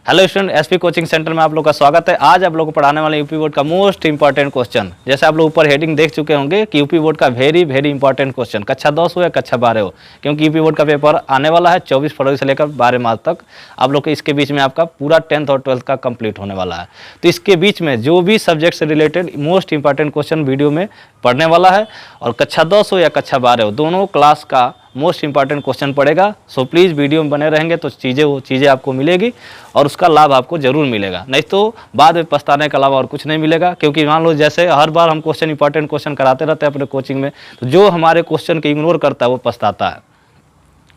Hello student, SP coaching centre में आप लोग का स्वागत है। आज आप लोग को पढ़ाने वाले यूपी बोर्ड का मोस्ट इंपॉर्टेंट क्वेश्चन, जैसे आप लोग ऊपर हेडिंग देख चुके होंगे कि यूपी बोर्ड का वेरी वेरी इंपॉर्टेंट क्वेश्चन, कक्षा 10 हो या कक्षा 12 हो, क्योंकि यूपी बोर्ड का पेपर आने वाला है 24 फरवरी से लेकर 12 मार्च तक। आप लोग के इसके बीच में आपका पूरा 10th और 12th का कंप्लीट होने वाला है। तो इसके बीच में जो भी सब्जेक्ट से related most important question video में पढ़ने वाला है, और कक्षा 10 हो या कक्षा 12 हो, दोनों क्लास का मोस्ट इंपॉर्टेंट क्वेश्चन पड़ेगा। सो प्लीज़ वीडियो में बने रहेंगे तो चीज़ें आपको मिलेगी और उसका लाभ आपको जरूर मिलेगा, नहीं तो बाद में पछताने के अलावा और कुछ नहीं मिलेगा। क्योंकि मान लो जैसे हर बार हम क्वेश्चन इंपॉर्टेंट क्वेश्चन कराते रहते हैं अपने कोचिंग में, तो जो हमारे क्वेश्चन को इग्नोर करता है वो पछताता है।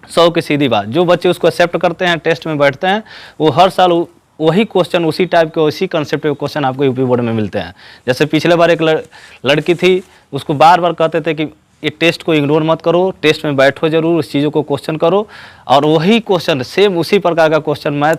100 की सीधी बात। जो बच्चे उसको एक्सेप्ट करते हैं, टेस्ट में बैठते हैं, वो हर साल वही क्वेश्चन, उसी टाइप के, उसी कंसेप्ट के क्वेश्चन आपको यूपी बोर्ड में मिलते हैं। जैसे पिछले बार एक लड़की थी, उसको बार बार कहते थे कि ये टेस्ट को इग्नोर मत करो, टेस्ट में बैठो जरूर, उस चीज़ों को क्वेश्चन करो। और वही क्वेश्चन सेम उसी प्रकार का क्वेश्चन मैथ,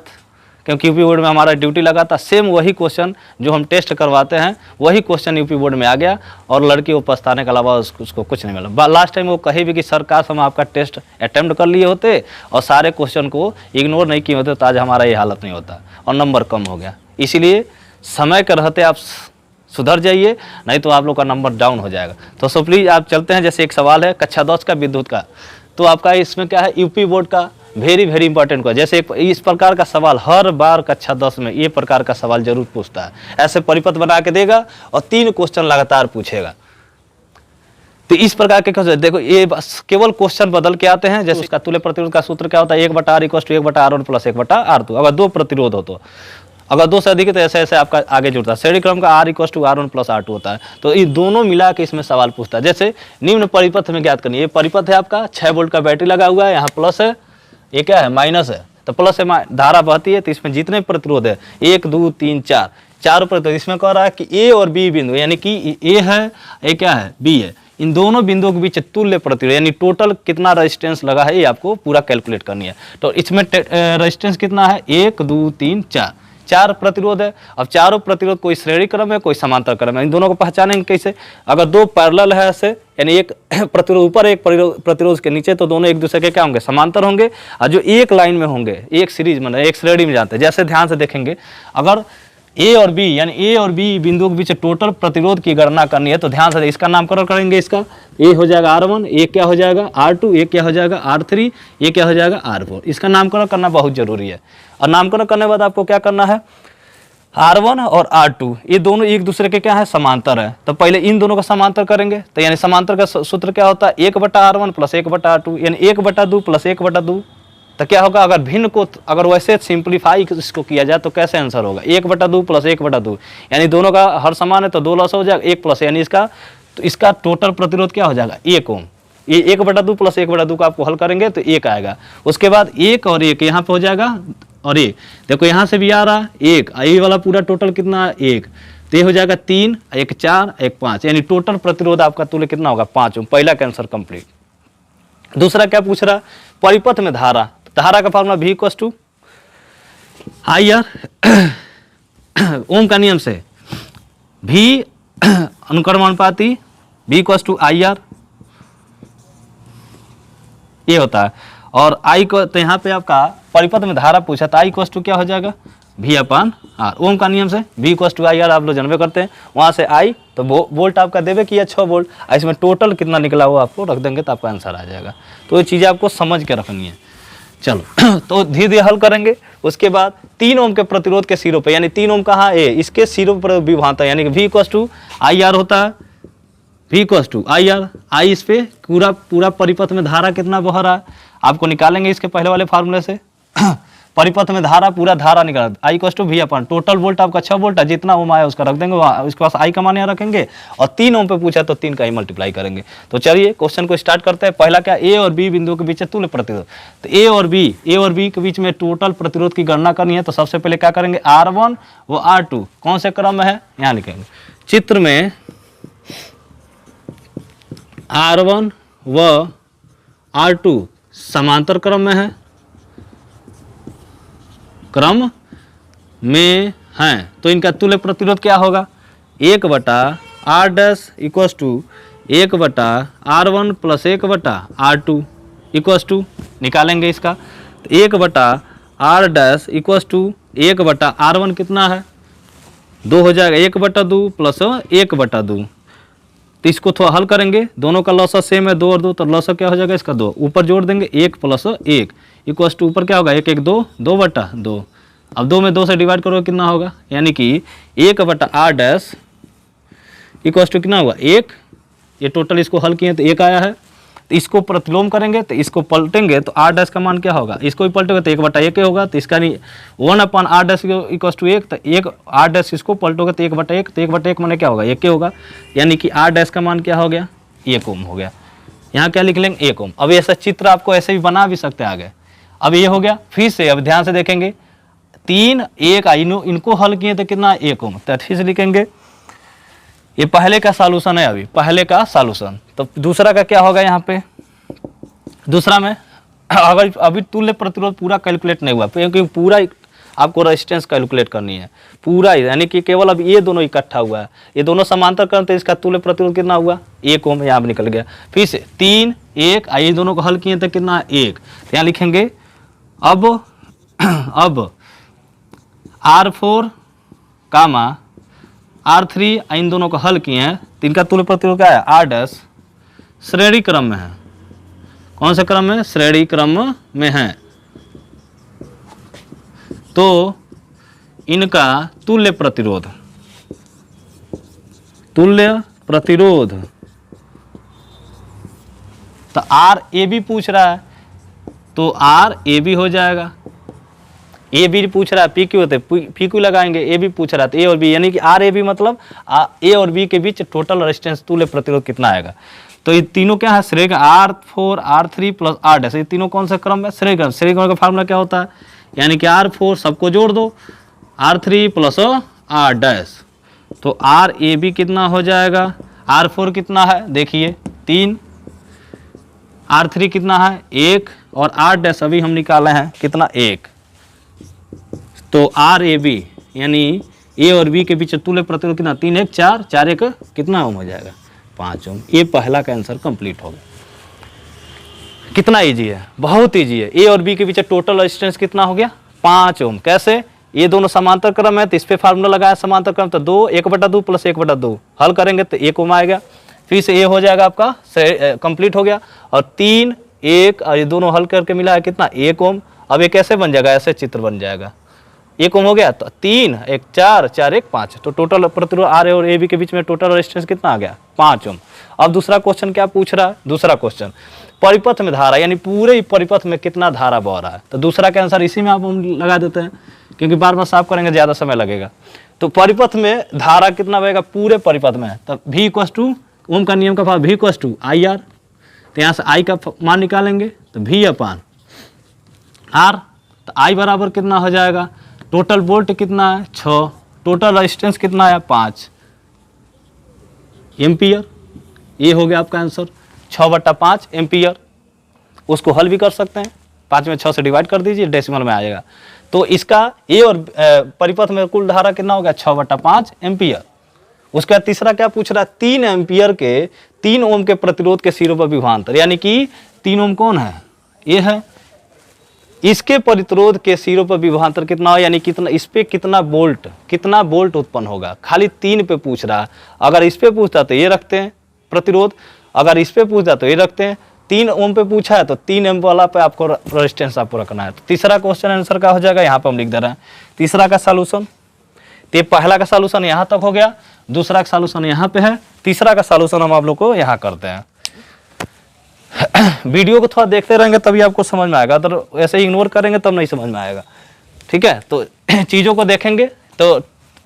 क्योंकि यूपी बोर्ड में हमारा ड्यूटी लगा था, सेम वही क्वेश्चन जो हम टेस्ट करवाते हैं वही क्वेश्चन यूपी बोर्ड में आ गया, और लड़की को पछताने के अलावा उसको कुछ नहीं मिला। लास्ट टाइम वो कही भी कि सर काश हम आपका टेस्ट अटेम्प्ट कर लिए होते और सारे क्वेश्चन को इग्नोर नहीं किए होते तो आज हमारा ये हालत नहीं होता और नंबर कम हो गया। इसीलिए समय के रहते आप सुधर जाइए, नहीं तो आप लोग का नंबर डाउन हो जाएगा। तो सो प्लीज़ आप चलते हैं। जैसे एक सवाल है कक्षा 10 का विद्युत का, तो आपका इसमें क्या है, यूपी बोर्ड का वेरी वेरी इंपॉर्टेंट का। जैसे इस प्रकार का सवाल हर बार कक्षा 10 में ये प्रकार का सवाल जरूर पूछता है। ऐसे परिपथ बना के देगा और 3 क्वेश्चन लगातार पूछेगा। तो इस प्रकार के क्वेश्चन देखो, ये बस केवल क्वेश्चन बदल के आते हैं। जैसे इसका तुल्य प्रतिरोध का सूत्र क्या होता है, 1/r = 1/r1 + 1/r2। अगर 2 प्रतिरोध हो तो, अगर 2 से अधिक है तो ऐसे ऐसे आपका आगे जुड़ता है। श्रेणी क्रम का r = r1 + r2 होता है। तो ये दोनों मिला के इसमें सवाल पूछता है। जैसे निम्न परिपथ में ज्ञात करनी, ये परिपथ है आपका, 6 वोल्ट का बैटरी लगा हुआ है, यहाँ प्लस है, ये क्या है माइनस है। तो प्लस है, धारा बहती है, तो इसमें जितने प्रतिरोध है 1 2 3 4 चारों प्रतिरोध। इसमें कह रहा है कि ए और बी बिंदु, यानी कि ए है, ये क्या है, बी है, इन दोनों बिंदुओं के बीच तुल्य प्रतिरोध, यानी टोटल कितना रेजिस्टेंस लगा है ये आपको पूरा कैलकुलेट करनी है। तो इसमें रेजिस्टेंस कितना है, 1 2 3 4 प्रतिरोध है। अब चारों प्रतिरोध कोई श्रेणी क्रम है, कोई समांतर क्रम है। इन दोनों को पहचानेंगे कैसे, अगर 2 पैरेलल है ऐसे, यानी एक प्रतिरोध ऊपर एक प्रतिरोध के नीचे, तो दोनों एक दूसरे के क्या होंगे, समांतर होंगे। और जो एक लाइन में होंगे, एक सीरीज में, एक श्रेणी में जाते हैं। जैसे ध्यान से देखेंगे, अगर ए और बी, यानी ए और बी बिंदुओं के बीच टोटल प्रतिरोध की गणना करनी है, तो ध्यान से इसका नामकरण करेंगे। इसका ए हो जाएगा R1, ए क्या हो जाएगा R2, ए क्या हो जाएगा R3, ये क्या हो जाएगा R4। इसका नामकरण करना बहुत जरूरी है। और नामकरण करने के बाद आपको क्या करना है, R1 और R2 ये दोनों एक दूसरे के क्या है, समांतर है। तो पहले इन दोनों का समांतर करेंगे। तो यानी समांतर का सूत्र क्या होता है, 1/r1 + 1/r2, यानी 1/2 + 1/2। तो क्या होगा, अगर भिन्न को, अगर वैसे सिंप्लीफाई इसको किया जाए तो कैसे आंसर होगा, 1/2 + 1/2, यानी दोनों का हर समान है तो 2 लॉस हो जाएगा, 1 प्लस, यानी इसका, तो इसका टोटल प्रतिरोध क्या हो जाएगा, 1 ओम। ये 1/2 + 1/2 का आपको हल करेंगे तो 1 आएगा। उसके बाद 1 और 1 यहाँ पे हो जाएगा, और 1 देखो यहाँ से भी आ रहा 1, ये वाला पूरा टोटल कितना है 1, तो ये हो जाएगा 3, 1 4, 1 5, यानी टोटल प्रतिरोध आपका तुल्य कितना होगा, 5 ओम। पहला का आंसर कंप्लीट। दूसरा क्या पूछ रहा, परिपथ में धारा, धारा का फॉर्मूला V = IR ओम का नियम से V अनुक्रमानुपाती, V = IR ये होता है। और I को, तो यहाँ पे आपका परिपथ में धारा पूछा, तो I = क्या हो जाएगा, V/R। ओम का नियम से V = IR आप लोग जानवे करते हैं। वहाँ से I तो वोल्ट आपका देवे किया 6 वोल्ट, इसमें टोटल कितना निकला वो आपको रख देंगे तो आपका आंसर आ जाएगा। तो ये चीज़ें आपको समझ के रखनी है। चलो तो धीरे धीरे हल करेंगे। उसके बाद 3 ओम के प्रतिरोध के सिरों पे, यानी 3 ओम कहाँ है, इसके सिरों पर विभाजन है, यानी कि V = IR होता है, V = IR। आई इस पे पूरा परिपथ में धारा कितना बह रहा है आपको निकालेंगे इसके पहले वाले फार्मूले से। परिपथ में धारा, पूरा धारा निकाल, I = V/, टोटल वोल्ट आपका 6 वोल्ट है, जितना ओम आया उसका रख देंगे वहाँ, उसके पास I का मान यहाँ रखेंगे, और 3 ओम पे पूछा तो 3 का ही मल्टीप्लाई करेंगे। तो चलिए क्वेश्चन को स्टार्ट करते हैं। पहला क्या, ए और बी बिंदुओं के बीच तुल्य प्रतिरोध। तो ए और बी के बीच में टोटल प्रतिरोध की गणना करनी है। तो सबसे पहले क्या करेंगे, R1 व R2 कौन से क्रम में है, यहाँ लिखेंगे। चित्र में R1 व R2 समांतर क्रम में है, क्रम में हैं, तो इनका तुल्य प्रतिरोध क्या होगा, 1/r' = 1/r1 + 1/r2 निकालेंगे इसका। तो 1/r' = 1/R1 कितना है 2 हो जाएगा, 1/2 प्लस 1/2। तो इसको थोड़ा हल करेंगे, दोनों का लॉसा सेम है 2 और 2, तो लॉसा क्या हो जाएगा इसका 2, ऊपर जोड़ देंगे 1 प्लस 1 इक्वल्स टू ऊपर क्या होगा 1 1 2 2/2। अब 2 में 2 से डिवाइड करोगे कितना होगा, यानी कि 1/R डैश इक्वल्स टू कितना हुआ 1। ये टोटल इसको हल किए तो 1 आया है। तो इसको प्रतिलोम करेंगे तो इसको पलटेंगे तो R डैश का मान क्या होगा, इसको भी पलटोगे तो 1/1 होगा। तो इसका नहीं 1/R डैश इक्वल्स टू 1, तो 1 R डैश इसको पलटोगे तो 1/1, तो 1/1 माने क्या होगा 1 होगा, यानी कि R डैश का मान क्या हो गया 1 ओम हो गया। यहाँ क्या लिख लेंगे 1 ओम। अब ऐसा चित्र आपको ऐसे भी बना भी सकते हैं आगे। अब ये हो गया, फिर से अब ध्यान से देखेंगे 3 1 इनको हल किए तो कितना 1 ओम। तो फिर से लिखेंगे ये पहले का सॉल्यूशन है, अभी पहले का सॉल्यूशन। तो दूसरा का क्या होगा, यहाँ पे दूसरा में अगर अभी तुल्य प्रतिरोध पूरा कैलकुलेट नहीं हुआ, क्योंकि पूरा आपको रेजिस्टेंस कैलकुलेट करनी है पूरा, यानी कि केवल अब ये दोनों इकट्ठा हुआ है, ये दोनों समांतर करें तो इसका तुल्य प्रतिरोध कितना हुआ 1 ओम, यहाँ निकल गया। फिर से 3 1 ये दोनों को हल किए तो कितना 1। तो यहाँ लिखेंगे अब R4 कामा R3 इन दोनों को हल किए हैं तो इनका तुल्य प्रतिरोध क्या है R डैश श्रेणी क्रम में है। कौन से क्रम में, श्रेणी क्रम में है। तो इनका तुल्य प्रतिरोध तो RAB पूछ रहा है तो RAB हो जाएगा। ए बी पूछ रहा है पी क्यू होते पी क्यू लगाएंगे, ए बी पूछ रहा है तो ए और बी, यानी कि RAB मतलब ए और बी के बीच टोटल रेजिस्टेंस तुल्य प्रतिरोध कितना आएगा। तो ये तीनों क्या है श्रेणी का R4 R3 plus R dash, ये तीनों कौन सा क्रम है श्रेणी क्रम। श्रेणी क्रम का फार्मूला क्या होता है, यानी कि R4 सबको जोड़ दो R3 प्लस R डैश, तो RAB कितना हो जाएगा, R4 कितना है देखिए 3, R3 कितना है 1 और R डैश अभी हम निकाले हैं कितना 1। तो RAB यानी ए और बी के बीच तुल्य प्रतिरोध कितना 3 1 4 4 1 कितना ओम हो जाएगा 5 ओम। ये पहला का आंसर कंप्लीट हो गया। कितना इजी है, बहुत इजी है। ए और बी के बीच टोटल रेजिस्टेंस कितना हो गया 5 ओम। कैसे, ये दोनों समांतर क्रम है तो इस पे फार्मूला लगाया समांतर क्रम, तो 2 1/2 प्लस 1/2 हल करेंगे तो 1 ओम आएगा। फिर से ये हो जाएगा आपका कंप्लीट हो गया। और 3 1 और ये दोनों हल करके मिला है कितना 1 ओम। अब ये कैसे बन जाएगा, ऐसे चित्र बन जाएगा 1 ओम हो गया। तो 3 1 4 4 1 5, तो टोटल प्रतिरोध आर और ए बी के बीच में टोटल रेजिस्टेंस कितना आ गया 5 ओम। अब दूसरा क्वेश्चन क्या पूछ रहा है, दूसरा क्वेश्चन परिपथ में धारा, यानी पूरे परिपथ में कितना धारा बह रहा है। तो दूसरा का आंसर इसी में आप हम लगा देते हैं, क्योंकि बार बार साफ करेंगे ज़्यादा समय लगेगा। तो परिपथ में धारा कितना बहेगा पूरे परिपथ में, तब V इक्वल्स टू ओम का नियम का भाव V इक्वल्स टू IR। तो यहाँ से I का मान निकालेंगे तो V/R। तो I बराबर कितना हो जाएगा, टोटल वोल्ट कितना है 6, टोटल रेजिस्टेंस कितना है 5 एम्पियर। ये हो गया आपका आंसर 6/5 एम्पियर। उसको हल भी कर सकते हैं, 5 में 6 से डिवाइड कर दीजिए, डेसिमल में आ जाएगा। तो इसका ए और परिपथ में कुल धारा कितना होगा 6/5 एम्पियर। उसके बाद तीसरा क्या पूछ रहा है, 3 एम्पियर के 3 ओम के प्रतिरोध के सिरों पर विभवांतर, यानी कि 3 ओम कौन है, ये है। इसके प्रतिरोध के सिरों पर विभवांतर कितना हो, यानी कितना, इस पे कितना वोल्ट उत्पन्न होगा। खाली 3 पे पूछ रहा है। अगर इस पे पूछता तो ये रखते हैं प्रतिरोध, अगर इस पे पूछता तो ये रखते हैं। 3 ओम पे पूछा है तो 3 ओम वाला पे आपको रेजिस्टेंस आपको रखना है। तो तीसरा क्वेश्चन आंसर का हो जाएगा, यहाँ पे हम लिख दे रहे हैं तीसरा का सॉल्यूशन। तो पहला का सॉल्यूशन यहाँ तक हो गया, दूसरा का सॉल्यूशन यहाँ पे है, तीसरा का सॉल्यूशन हम आप लोग को यहाँ करते हैं। वीडियो को थोड़ा देखते रहेंगे तभी आपको समझ में आएगा, तो ऐसे इग्नोर करेंगे तब नहीं समझ में आएगा, ठीक है। तो चीज़ों को देखेंगे। तो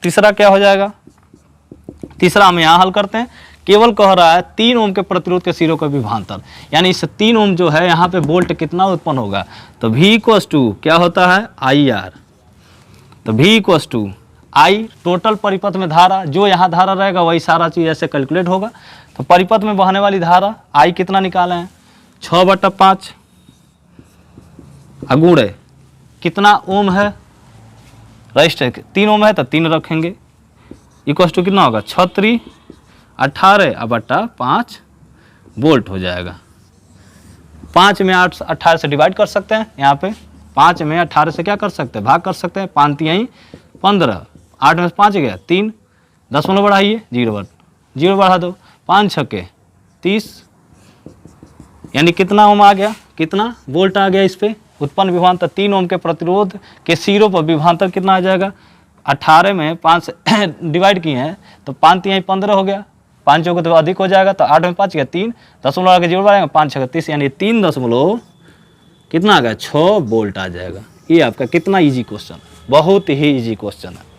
तीसरा क्या हो जाएगा, तीसरा हम यहाँ हल करते हैं। केवल कह रहा है 3 ओम के प्रतिरोध के सिरों का विभवांतर, यानी इस 3 ओम जो है यहाँ पे वोल्ट कितना उत्पन्न होगा। तो V इक्वल्स टू क्या होता है IR। तो V equals to I total परिपथ में धारा, जो यहाँ धारा रहेगा वही सारा चीज़ ऐसे कैलकुलेट होगा। तो परिपथ में बहने वाली धारा I कितना निकाले हैं 6/5 अगुणे कितना ओम है, रजिस्टर 3 ओम है तो 3 रखेंगे, इक्वल्स टू कितना होगा 6 18/5 वोल्ट हो जाएगा। 5 में 8 18 से डिवाइड कर सकते हैं यहाँ पे, 5 में 18 से क्या कर सकते हैं, भाग कर सकते हैं। 5 तिहाई 15, 8 में 5 गया 3, 10 बढ़ाइए 0 बढ़ा दो, 5 छक्के 30, यानी कितना ओम आ गया, कितना वोल्ट आ गया। इस पे उत्पन्न विभवांतर 3 ओम के प्रतिरोध के सिरों पर विभवांतर कितना आ जाएगा, 18 में 5 से डिवाइड किए हैं तो 5 तिहाई 15 हो गया, 5 चौके तो अधिक हो जाएगा, तो 8 में 5 गया 3, 10 आगे 0 बढ़ाएंगे 5 छक्के 30, यानी 3 दशमलव कितना आ गया 6 वोल्ट आ जाएगा। ये आपका कितना इजी क्वेश्चन, बहुत ही इजी क्वेश्चन है।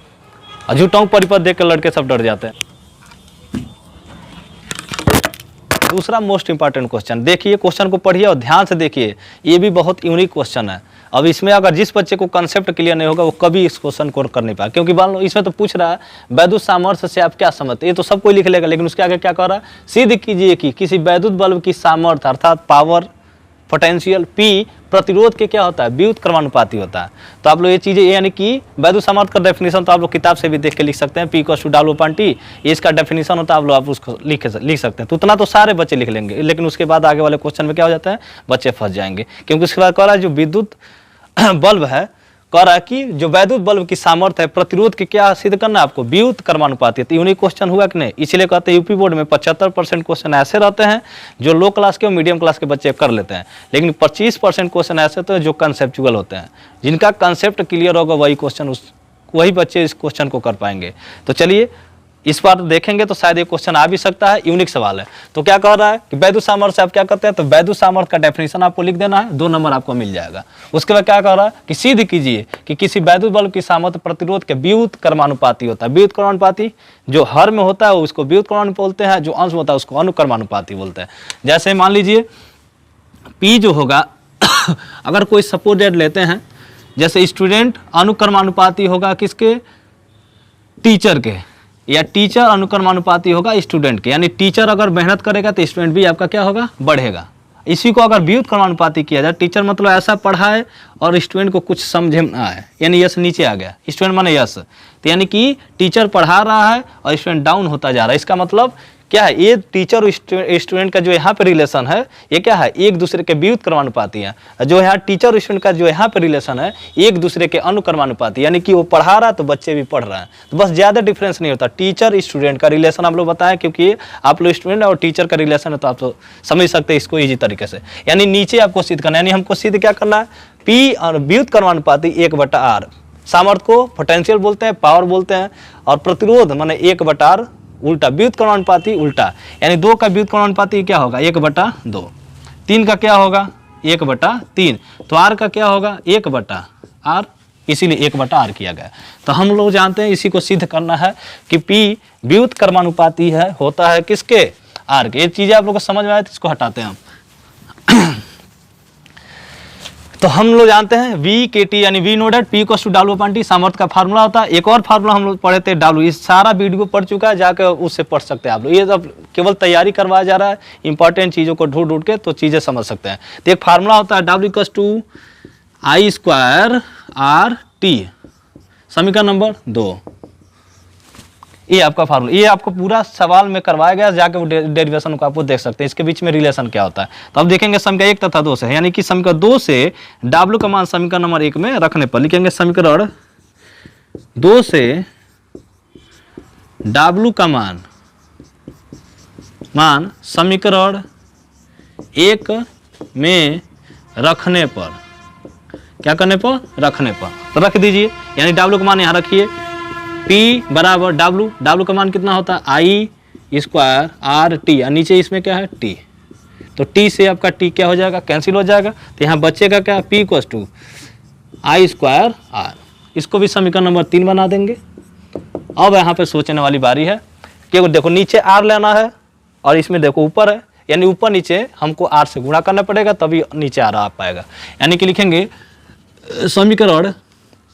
झूठाऊ परिपथ देख कर लड़के सब डर जाते हैं। दूसरा मोस्ट इंपॉर्टेंट क्वेश्चन, देखिए क्वेश्चन को पढ़िए और ध्यान से देखिए, ये भी बहुत यूनिक क्वेश्चन है। अब इसमें अगर जिस बच्चे को कंसेप्ट क्लियर नहीं होगा वो कभी इस क्वेश्चन को कर नहीं पाएगा, क्योंकि मान लो इसमें तो पूछ रहा है वैद्युत सामर्थ्य से आप क्या समझते हैं, ये तो सब कोई लिख लेगा, लेकिन उसके आगे क्या कर रहा है, सिद्ध कीजिए कि किसी वैद्युत बल्ब की सामर्थ्य अर्थात पावर पोटेंशियल P प्रतिरोध के क्या होता है, व्युत्क्रमानुपाती होता है। तो आप लोग ये चीज़ें, यानी कि वैद्युत सामर्थ्य का डेफिनेशन तो आप लोग किताब से भी देख के लिख सकते हैं, P = W/T, ये इसका डेफिनेशन होता है, आप लोग आप उसको लिख सकते हैं। तो उतना तो सारे बच्चे लिख लेंगे, लेकिन उसके बाद आगे वाले क्वेश्चन में क्या हो जाता है, बच्चे फंस जाएंगे, क्योंकि उसके बाद कह रहा है जो विद्युत बल्ब है, कह रहा है कि जो वैद्युत बल्ब की सामर्थ्य है प्रतिरोध के क्या सिद्ध करना है आपको, व्युत्क्रमानुपाती। तो यूनिक क्वेश्चन हुआ कि नहीं, इसलिए कहते हैं यूपी बोर्ड में 75% क्वेश्चन ऐसे रहते हैं जो लो क्लास के और मीडियम क्लास के बच्चे कर लेते हैं, लेकिन 25% क्वेश्चन ऐसे होते हैं जो कंसेप्चुअल होते हैं। जिनका कंसेप्ट क्लियर होगा वही बच्चे इस क्वेश्चन को कर पाएंगे। तो चलिए इस बार देखेंगे तो शायद ये क्वेश्चन आ भी सकता है, यूनिक सवाल है। तो क्या कह रहा है कि वैद्युत सामर्थ्य से आप क्या करते हैं, तो वैद्युत सामर्थ्य का डेफिनेशन आपको लिख देना है, 2 नंबर आपको मिल जाएगा। उसके बाद क्या कह रहा है कि सिद्ध कीजिए कि किसी वैद्युत बल्ब की सामर्थ्य प्रतिरोध के व्युत्क्रमानुपाती होता है। व्युत्क्रमानुपाती जो हर में होता है उसको व्युत्क्रमानुपाती बोलते हैं, जो अंश होता है उसको अनुक्रमानुपाती बोलते हैं। जैसे मान लीजिए P जो होगा अगर कोई सपोर्टेड लेते हैं, जैसे स्टूडेंट अनुक्रमानुपाती होगा किसके, टीचर के, या टीचर अनुक्रमानुपाती होगा स्टूडेंट के, यानी टीचर अगर मेहनत करेगा तो स्टूडेंट भी आपका क्या होगा, बढ़ेगा। इसी को अगर व्युत्क्रमानुपाती किया जाए, टीचर मतलब ऐसा पढ़ाए और स्टूडेंट को कुछ समझ में आए, यानी यश नीचे आ गया, स्टूडेंट माने यश, तो यानी कि टीचर पढ़ा रहा है और स्टूडेंट डाउन होता जा रहा है। इसका मतलब क्या है, ये टीचर और स्टूडेंट का जो यहाँ पे रिलेशन है ये क्या है, एक दूसरे के व्युत्क्रमानुपाती है। जो यहाँ टीचर और स्टूडेंट का जो यहाँ पे रिलेशन है एक दूसरे के अनुक्रमानुपाती, यानी कि वो पढ़ा रहा है तो बच्चे भी पढ़ रहे हैं, तो बस ज़्यादा डिफरेंस नहीं होता। टीचर स्टूडेंट का रिलेशन आप लोग बताएं, क्योंकि आप लोग स्टूडेंट और टीचर का रिलेशन है तो आप तो समझ सकते हैं इसको ईजी तरीके से। यानी नीचे आपको सिद्ध करना है, यानी हमको सिद्ध क्या करना है, P और व्युत्क्रमानुपाती 1/R, सामर्थ्य को पोटेंशियल बोलते हैं, पावर बोलते हैं, और प्रतिरोध माने 1/R उल्टा, व्युत्क्रमानुपाती उल्टा, यानी 2 का व्युत्क्रमानुपाती क्या होगा 1/2, 3 का क्या होगा 1/3, तो R का क्या होगा 1/R, इसीलिए 1/R किया गया। तो हम लोग जानते हैं इसी को सिद्ध करना है कि P व्युत्क्रमानुपाती है, होता है किसके, R के। ये चीज़ें आप लोग को समझ में आए तो इसको हटाते हैं हम। तो हम लोग जानते हैं VKT यानी V नोडेड P = W/T सामर्थ्य का फार्मूला होता है। एक और फार्मूला हम लोग पढ़े थे W, इस सारा वीडियो पढ़ चुका है, जाकर उससे पढ़ सकते हैं आप लोग। ये सब केवल तैयारी करवाया जा रहा है, इंपॉर्टेंट चीज़ों को ढूंढ के तो चीज़ें समझ सकते हैं। तो एक फार्मूला होता है W = I²RT, समीकरण नंबर 2, ये आपका फार्मूला, ये आपको पूरा सवाल में करवाया गया, जाके वो डेरिवेशन को आप देख सकते हैं, इसके बीच में रिलेशन क्या होता है। तो अब देखेंगे समीकरण 1 तथा 2 से, यानी कि समीकरण 2 से W का मान समीकरण नंबर 1 में रखने पर लिखेंगे समीकरण 2 से W का मान समीकरण 1 में रखने पर, क्या करने पर, रखने पर, तो रख दीजिए, यानी W का मान यहाँ रखिए, P बराबर W का मान कितना होता है I²RT, और नीचे इसमें क्या है T, तो T से आपका T क्या हो जाएगा, कैंसिल हो जाएगा, तो यहाँ बचेगा क्या, P = I²R, इसको भी समीकरण नंबर 3 बना देंगे। अब यहाँ पे सोचने वाली बारी है कि देखो नीचे R लेना है और इसमें देखो ऊपर है, यानी ऊपर नीचे हमको R से गुणा करना पड़ेगा तभी नीचे R आ पाएगा। यानी कि लिखेंगे समीकरण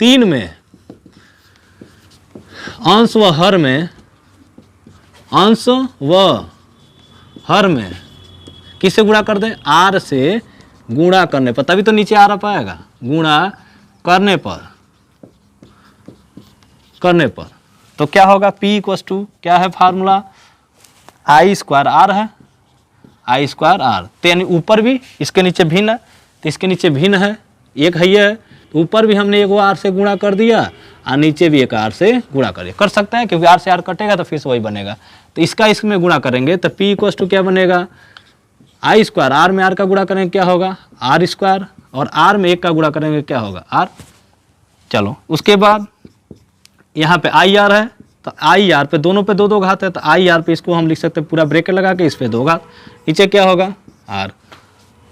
3 में अंश व हर में किससे गुणा कर दें, R से गुणा करने पर, तभी तो नीचे R आ पाएगा, गुणा करने पर तो क्या होगा, P = क्या है फार्मूला, I²R है, I²R, तो यानी ऊपर भी इसके नीचे भिन्न है, तो इसके नीचे भिन्न है, एक है ये, तो ऊपर भी हमने एक आर से गुणा कर दिया और नीचे भी एक आर से गुणा कर सकते हैं, क्योंकि आर से आर कटेगा तो फिर से वही बनेगा। तो इसका इसमें गुणा करेंगे तो पी इक्वल टू क्या बनेगा, आई स्क्वायर, आर में आर का गुणा करेंगे क्या होगा आर स्क्वायर, और आर में 1 का गुणा करेंगे क्या होगा आर। चलो उसके बाद यहाँ पे आई आर है, तो आई आर पे दोनों पे 2 घात है, तो आई आर पे इसको हम लिख सकते हैं पूरा ब्रैकेट लगा के, इस पे 2 घात, नीचे क्या होगा आर।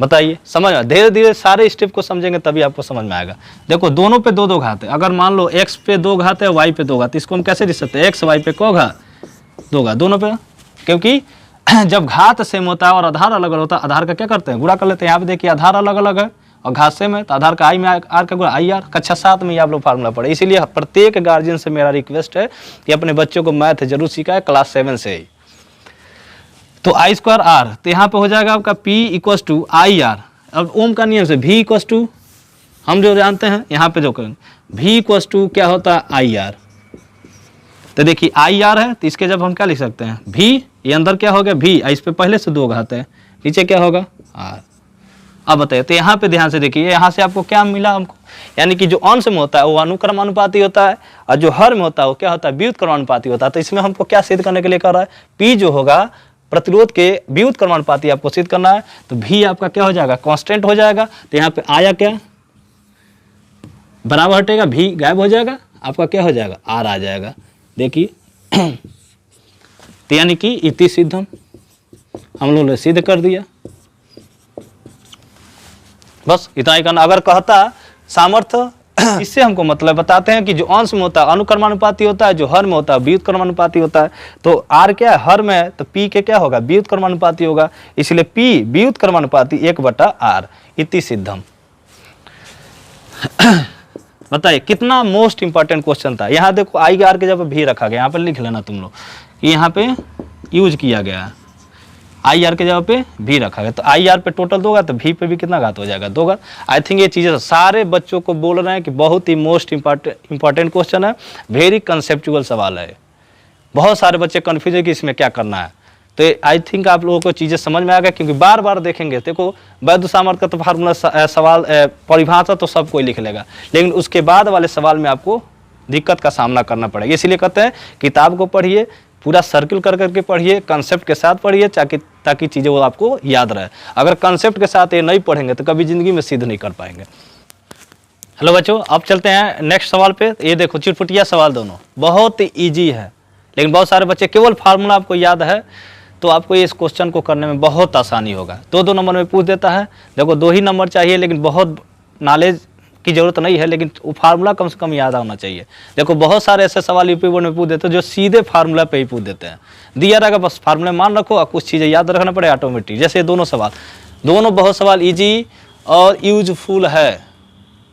बताइए समझ में, धीरे धीरे सारे स्टेप को समझेंगे तभी आपको समझ में आएगा। देखो दोनों पे 2 घात है, अगर मान लो x पे 2 घात है, y पे 2 घात, इसको हम कैसे लिख सकते हैं x y पे को घात 2 घात दोनों पे, क्योंकि जब घात सेम होता है और आधार अलग अलग होता है, आधार का क्या करते हैं गुणा कर लेते हैं। यहाँ पे देखिए आधार अलग अलग है और घात सेम है, तो आधार का आई में आर का गुणा आई आर। कक्षा 7 में आप लोग फार्मूला पढ़े, इसीलिए प्रत्येक गार्जियन से मेरा रिक्वेस्ट है कि अपने बच्चों को मैथ जरूर सिखाए क्लास 7 से ही। तो आई स्क्वायर आर, तो यहाँ पे हो जाएगा आपका P equals to I R. अब ओम का नियम से V इक्वस टू हम जो जानते हैं, यहाँ पे जो करेंगे V इक्वस टू क्या होता है आई आर। तो देखिए आई आर है, तो इसके जब हम क्या लिख सकते हैं V, ये अंदर क्या हो गया V, इस पे पहले से 2 घात है, नीचे क्या होगा आर। अब बताइए, तो यहाँ पे ध्यान से देखिए, यहाँ से आपको क्या मिला हमको, यानी कि जो अंश में होता है वो अनुक्रमानुपाती होता है, और जो हर में होता है वो क्या होता है व्युत्क्रमानुपाती होता है। तो इसमें हमको क्या सिद्ध करने के लिए कर रहा है, P जो होगा प्रतिरोध के व्युत्क्रमानुपाती आपको सिद्ध करना है, तो V आपका क्या हो जाएगा कांस्टेंट हो जाएगा। तो यहाँ पे आया क्या बराबर हटेगा, V गायब हो जाएगा, आपका क्या हो जाएगा R आ जाएगा। देखिए तो यानी कि इति सिद्धम हम लोगों ने सिद्ध कर दिया, बस इतना ही करना। अगर कहता सामर्थ्य, इससे हमको मतलब बताते हैं कि जो अंश में होता है अनुक्रमानुपाती होता है, जो हर में होता है व्युत्क्रमानुपाती होता है। तो आर क्या है हर में है, तो पी के क्या होगा व्युत्क्रमानुपाती होगा, इसलिए पी व्युत्क्रमानुपाती 1/r इति सिद्धम। बताइए कितना मोस्ट इंपॉर्टेंट क्वेश्चन था। यहाँ देखो आई आर के जब भी रखा गया, यहाँ पर लिख लेना तुम लोग कि यहाँ पे यूज किया गया है, आई आर के जगह पे भी रखा गया। तो आई आर पे टोटल 2 घात, तो भी पे भी कितना घात हो जाएगा 2 घात। आई थिंक ये चीज़ें सारे बच्चों को बोल रहे हैं कि बहुत ही मोस्ट इंपॉर्टेंट क्वेश्चन है, वेरी कंसेप्चुअल सवाल है। बहुत सारे बच्चे कन्फ्यूज है कि इसमें क्या करना है। तो आई थिंक आप लोगों को चीज़ें समझ में आ गया, क्योंकि बार बार देखेंगे। देखो वैद्य सामर्थ्य का तो फार्मूला सवाल परिभाषा तो सब कोई लिख लेगा, लेकिन उसके बाद वाले सवाल में आपको दिक्कत का सामना करना पड़ेगा। इसीलिए कहते हैं किताब को पढ़िए, पूरा सर्किल कर करके पढ़िए, कंसेप्ट के साथ पढ़िए, ताकि चीज़ें वो आपको याद रहे। अगर कंसेप्ट के साथ ये नहीं पढ़ेंगे तो कभी ज़िंदगी में सिद्ध नहीं कर पाएंगे। हेलो बच्चों, अब चलते हैं नेक्स्ट सवाल पे। ये देखो चिटपुटिया सवाल, दोनों बहुत ईजी है, लेकिन बहुत सारे बच्चे केवल फार्मूला आपको याद है तो आपको इस क्वेश्चन को करने में बहुत आसानी होगा। 2-2 नंबर में पूछ देता है। देखो 2 ही नंबर चाहिए, लेकिन बहुत नॉलेज की जरूरत नहीं है, लेकिन वो फार्मूला कम से कम याद होना चाहिए। देखो बहुत सारे ऐसे सवाल यूपी बोर्ड में पूछ देते हैं जो सीधे फार्मूला पे ही पूछ देते हैं। दिया रहेगा बस फार्मूला मान रखो और कुछ चीज़ें याद रखना पड़े ऑटोमेटिक। जैसे दोनों सवाल, दोनों बहुत सवाल इजी और यूजफुल है,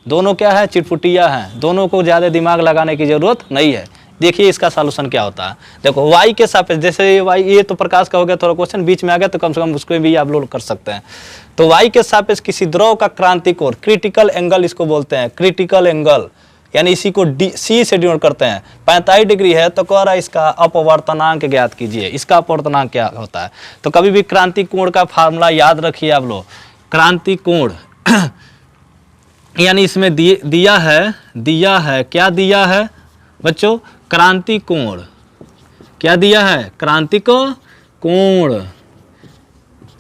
दोनों क्या है चिटपुटिया है, दोनों को ज़्यादा दिमाग लगाने की ज़रूरत नहीं है। देखिए इसका सॉल्यूशन क्या होता है। देखो y के सापेक्ष, जैसे y ये तो प्रकाश का हो गया, थोड़ा क्वेश्चन बीच में आ गया तो कम से कम उसको भी आप लोग कर सकते हैं। तो y के सापेक्ष किसी द्रव का क्रांतिक कोण, क्रिटिकल एंगल इसको बोलते हैं, क्रिटिकल एंगल, यानी इसी को C से डिनोट करते हैं। 45 डिग्री है तो कह रहा है इसका अपवर्तनांक ज्ञात कीजिए। इसका अपवर्तनांक क्या होता है, तो कभी भी क्रांतिक कोण का फार्मूला याद रखिए आप लोग। क्रांतिक कोण यानी इसमें दिया है क्या दिया है बच्चों, क्रांतिक कोण। क्या दिया है क्रांतिक कोण।